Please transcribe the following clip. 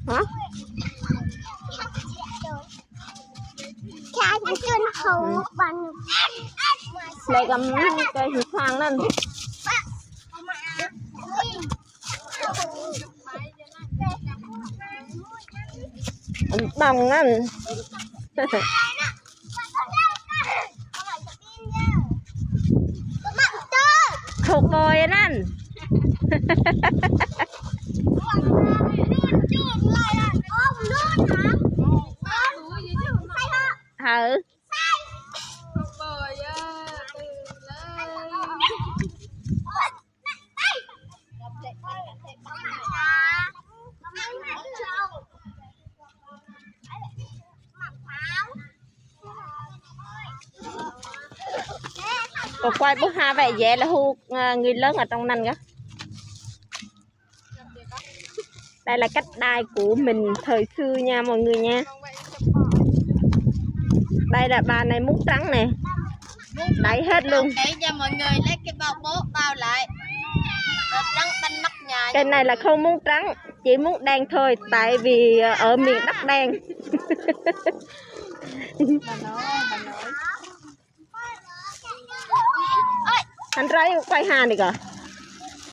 hả lại cầm cây thịt thang lên bằng anh thuộc bồi anh hử còn quay bữa hai vậy dễ là hưu người lớn ở trong nành kìa. Đây là cách đai của mình thời xưa nha mọi người nha. Đây là bà này muốn trắng nè, đẩy hết luôn. Để cho mọi người lấy cái bao bố bao lại. Trắng banh nắp nhà. Cái này là không muốn trắng, chỉ muốn đen thôi, tại vì ở miền Đất đen. Bà nói. Anh rấy quay hà này kìa.